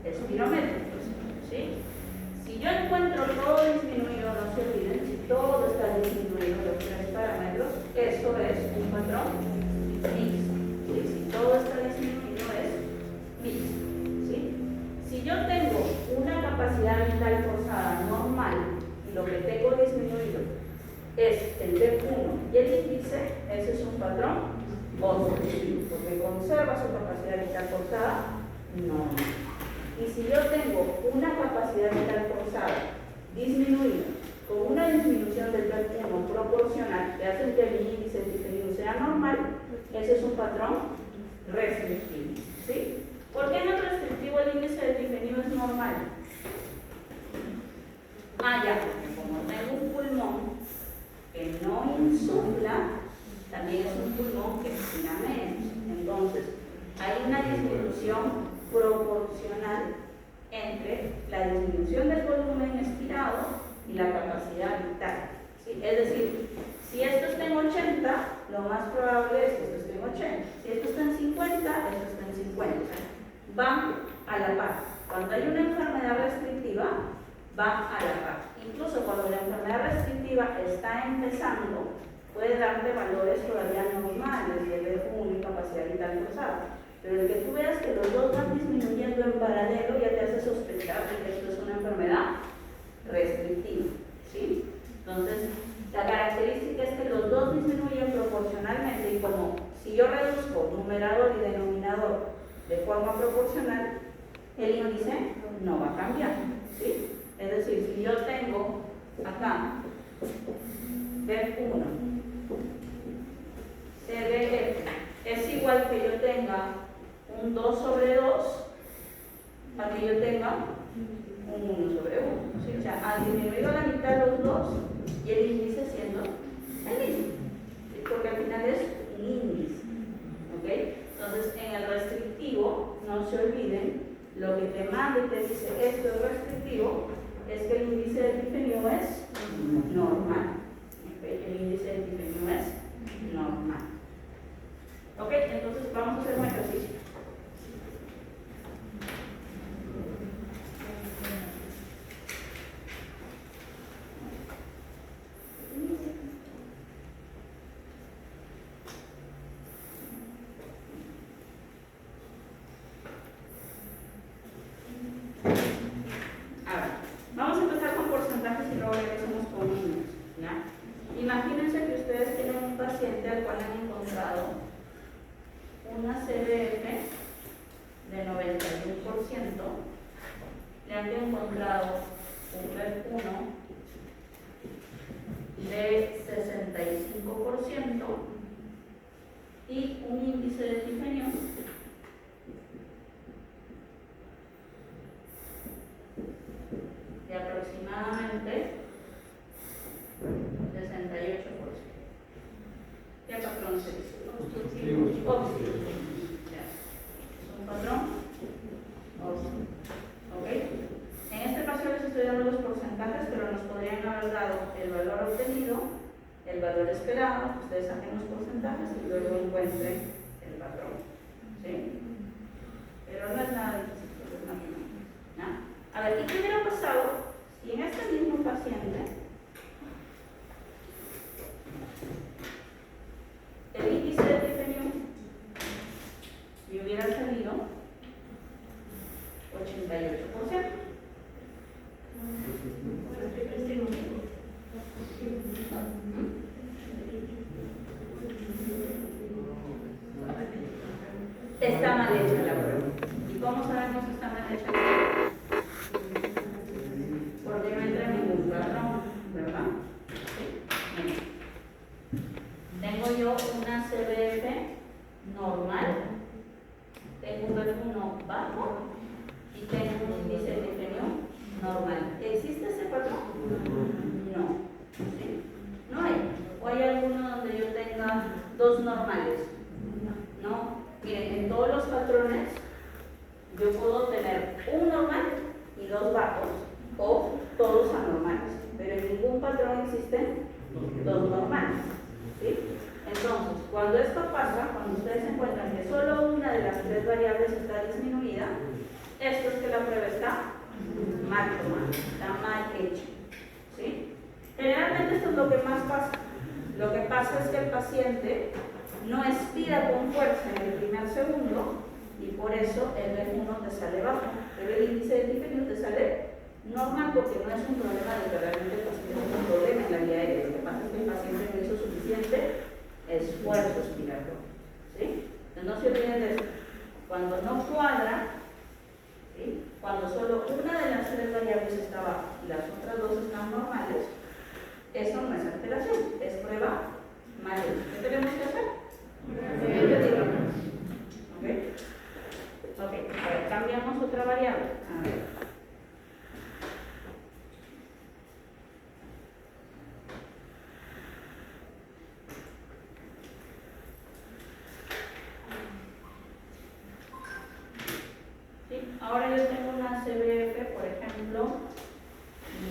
espirométricos. ¿Sí? Si yo encuentro todo disminuido, no se olviden, si todo está disminuido, los tres parámetros, eso es un patrón mixto. ¿Sí? Si todo está disminuido es mixto. ¿Sí? Si yo tengo una capacidad vital forzada normal y lo que tengo disminuido es el D1 y el índice, ese es un patrón obstructivo, porque conserva su capacidad vital forzada normal. Y si yo tengo una capacidad vital forzada disminuida con una disminución del D1 proporcional que hace que el índice diferido sea normal, ese es un patrón restrictivo. ¿Sí? ¿Por qué en el restrictivo el índice de diferido es normal? Ya, porque como tengo un pulmón que no insufla, también es un pulmón que expira menos. Entonces, hay una disminución proporcional entre la disminución del volumen expirado y la capacidad vital. ¿Sí? Es decir, si esto está en 80, lo más probable es que esto esté en 80. Si esto está en 50, esto está en 50. Van a la par. Cuando hay una enfermedad restrictiva, van a la par. Incluso cuando la enfermedad restrictiva está empezando, puede darte valores todavía normales de B1 y capacidad vital forzada. Pero el que tú veas que los dos van disminuyendo en paralelo ya te hace sospechar de que esto es una enfermedad restrictiva. ¿Sí? Entonces, la característica es que los dos disminuyen proporcionalmente y como si yo reduzco numerador y denominador de forma proporcional, el índice no va a cambiar. ¿Sí? Es decir, si yo tengo acá B1, CBF es igual que yo tenga un 2 sobre 2 a que yo tenga un 1 sobre 1. ¿Sí? O sea, ha disminuido la mitad los dos y el índice siendo el mismo. ¿Sí? Porque al final es un índice. ¿Ok? Entonces, en el restrictivo, no se olviden, lo que te manda y te dice esto es restrictivo, es que el índice del difenio es normal. ¿Okay? El índice del difenio es normal. Ok, entonces vamos a hacer un ejercicio. Vamos a empezar con porcentajes y luego regresamos con números. ¿Ya? Imagínense que ustedes tienen un paciente al cual han encontrado una CBF de 91%, le han encontrado un BEP1 de 65% y un índice de difenio de aproximadamente 68%. ¿Qué patrón se dice? Obstructivo. Ya. Es un patrón obstructivo. ¿Ok? En este caso les estoy dando los porcentajes, pero nos podrían haber dado el valor obtenido, el valor esperado, ustedes saquen los porcentajes y luego encuentren el patrón. ¿Sí? Pero no es nada difícil, es nada. ¿No? A ver, ¿y qué hubiera pasado si en este mismo paciente el índice de difenio y hubiera salido 88%? Está mal hecha la prueba. ¿Y cómo sabemos que está mal hecha la prueba? Porque no entra ningún patrón, ¿verdad? ¿Sí? Tengo yo una CBF normal, tengo un BEP1 bajo y tengo un índice de difenio normal. ¿Existe ese patrón? No. ¿Sí? No hay. ¿O hay alguno donde yo tenga dos normales. No, miren, en todos los patrones yo puedo tener un normal y dos bajos o todos anormales, pero en ningún patrón existen dos normales, ¿sí? Entonces, cuando esto pasa, cuando ustedes encuentran que solo una de las tres variables está disminuida, esto es que la prueba está mal tomada, está mal hecha, ¿sí? Generalmente esto es lo que más pasa. Lo que pasa es que el paciente no expira con fuerza en el primer segundo y por eso el B1 te sale bajo, pero el índice de diferencia te sale normal porque no es un problema de que realmente el paciente tiene un problema en la vía aérea. Lo que pasa es que el paciente no hizo suficiente esfuerzo expiratorio, ¿sí? Entonces no se olviden de eso. Cuando no cuadra, ¿sí? Cuando solo una de las tres variables está baja y las otras dos están normales, eso no es alteración, es prueba mal hecha. ¿Qué tenemos que hacer? ¿Ok? Ok, a ver, cambiamos otra variable. A ver. ¿Sí? Ahora yo tengo una CBF, por ejemplo,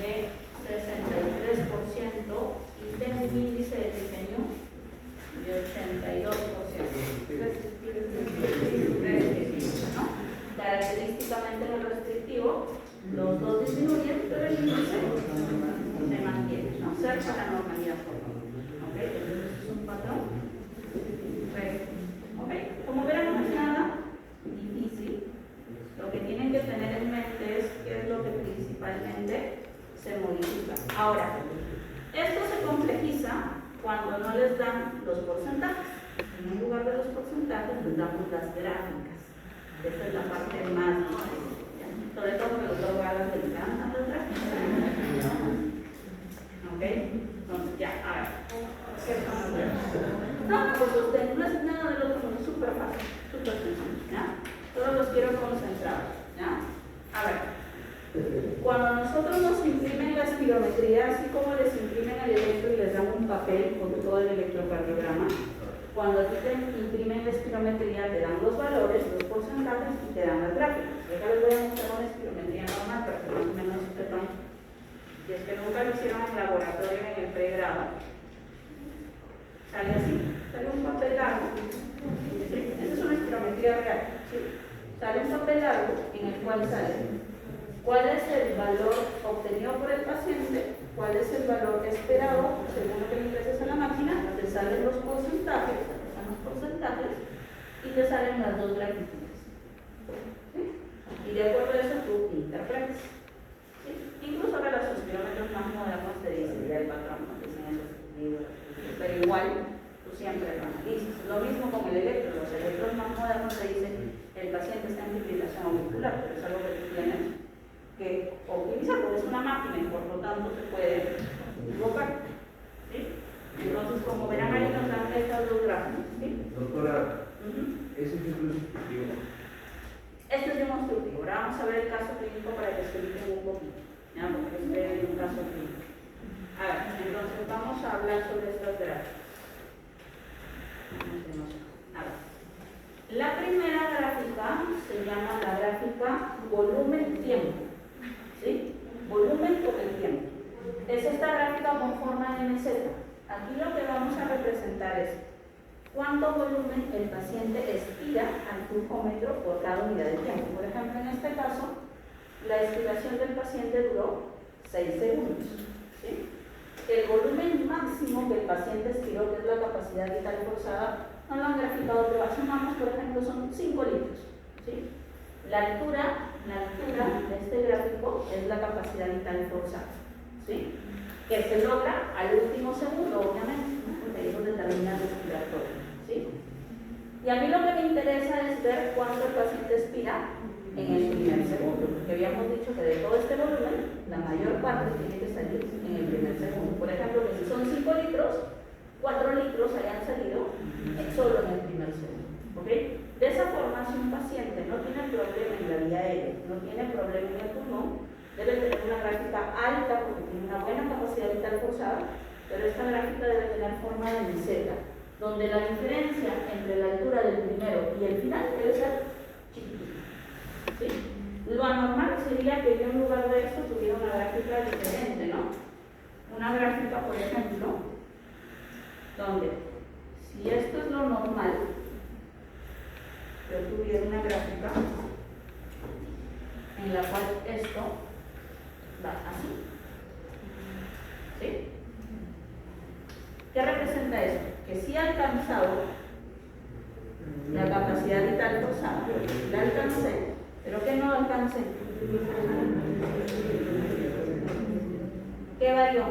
de 63% y tengo un índice de desempeño de 82%. ¿No? Característicamente en el restrictivo, los dos disminuyen, pero el índice se mantiene, ¿no? Cerca la normalidad formal. ¿Ok? Entonces es un patrón. ¿Ok? Como verán, no es nada difícil. Lo que tienen que tener en mente es qué es lo que principalmente se modifica. Ahora, esto se complejiza cuando no les dan los porcentajes. En lugar de los porcentajes, les damos las gráficas. Esta es la parte más difícil. Sobre todo porque los abogados les encantan las gráficas. ¿Ok? Entonces, ya, a ver. ¿Qué estamos viendo? No, pues usted no es nada del otro mundo, es súper fácil, súper sencillo, ¿ya? Todos los quiero concentrados, ¿ya? A ver. Cuando nosotros nos imprimen la espirometría, así como les imprimen el electro y les dan un papel con todo el electrocardiograma, cuando a ti te imprimen la espirometría te dan los valores, los porcentajes y te dan las gráficas. Yo les voy a mostrar una espirometría normal para que más o menos sepan. Si es que nunca lo hicieron en laboratorio en el pregrado, sale así, sale un papel largo. ¿Sí? Esa es una espirometría real. ¿Sí? Sale un papel largo en el cual sale cuál es el valor obtenido por el paciente, cuál es el valor esperado según lo que le ingreses a la máquina, te salen los porcentajes, y te salen las dos gráficas. ¿Sí? Y de acuerdo a eso tú interpretas. ¿Sí? Incluso ahora los espirómetros más modernos te dicen ya el patrón, no te dicen esos libros, pero igual tú siempre lo analizas. Lo mismo con el electro, los electros más modernos te dicen el paciente está en fibrilación auricular, pero es algo que tú tienes que optimizar, porque es una máquina y por lo tanto se puede equivocar. ¿Sí? Entonces, como verán ahí nos dan estas dos gráficas. ¿Sí? Doctora, ese ejemplo es instructivo. Este es demostrativo. Ahora vamos a ver el caso clínico para que se ubiquen un poquito, ¿ya? Porque esperen un caso clínico. A ver, entonces vamos a hablar sobre estas gráficas. A ver. La primera gráfica se llama la gráfica volumen-tiempo. ¿Sí? Volumen por el tiempo. Es esta gráfica con forma de meseta. Aquí lo que vamos a representar es cuánto volumen el paciente expira al flujómetro por cada unidad de tiempo. Por ejemplo, en este caso, la expiración del paciente duró 6 segundos. ¿Sí? El volumen máximo que el paciente expiró, que es la capacidad vital forzada, no lo han graficado, pero asumamos, por ejemplo, son 5 litros. ¿Sí? La altura de este gráfico es la capacidad vital forzada, ¿sí? Que se logra al último segundo, obviamente, ¿no? Porque eso determina el respiratorio, ¿sí? Y a mí lo que me interesa es ver cuánto el paciente expira en el primer segundo, porque habíamos dicho que de todo este volumen, la mayor parte tiene que salir en el primer segundo. Por ejemplo, que si son 5 litros, 4 litros hayan salido solo en el primer segundo, ¿ok? De esa forma, si un paciente no tiene problema en la vía aérea, no tiene problema en el pulmón, debe tener una gráfica alta porque tiene una buena capacidad vital forzada, pero esta gráfica debe tener forma de meseta. donde la diferencia entre la altura del primero y el final debe ser chiquitita. ¿Sí? Lo anormal sería que yo en lugar de esto tuviera una gráfica diferente, ¿no? Una gráfica, por ejemplo, donde si esto es lo normal, yo tuviera una gráfica en la cual esto va así. ¿Sí? ¿Qué representa esto? Que sí he alcanzado la capacidad vital forzada, la alcancé, pero que no alcancé. ¿Qué varió?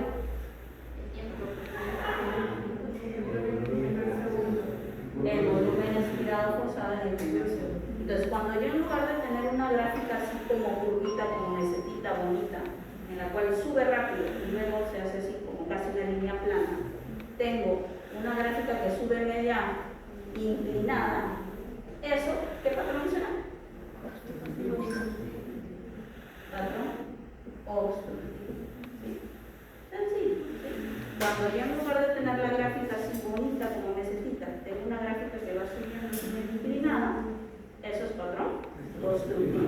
El volumen expirado forzado en la inspiración. Entonces, cuando yo en lugar de tener una gráfica así como curvita, como mesetita bonita, en la cual sube rápido y luego se hace así como casi una línea plana, tengo una gráfica que sube media inclinada, ¿eso qué patrón será? Patrón obstructivo. ¿Sí? Sencillo. ¿Sí? Cuando yo en lugar de tener la gráfica así bonita como mesetita, tengo una gráfica que va subiendo inclinada, eso es patrón obstructivo.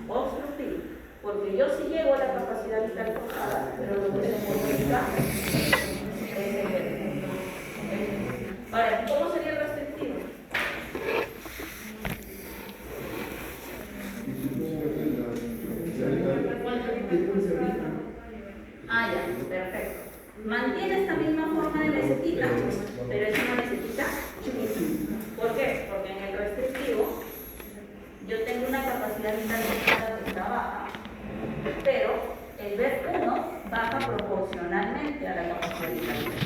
Obstructivo. Porque yo sí llego a la capacidad vital forzada, pero lo que se modifica es el efecto. Ahora, ¿cómo sería el restrictivo? Ah, ya, perfecto. Mantiene esta misma forma de mesetita, pero es una mesetita chiquita. ¿Por qué? Porque en el restrictivo yo tengo una capacidad vital forzada que está baja, pero el B1 baja proporcionalmente a la capacidad vital.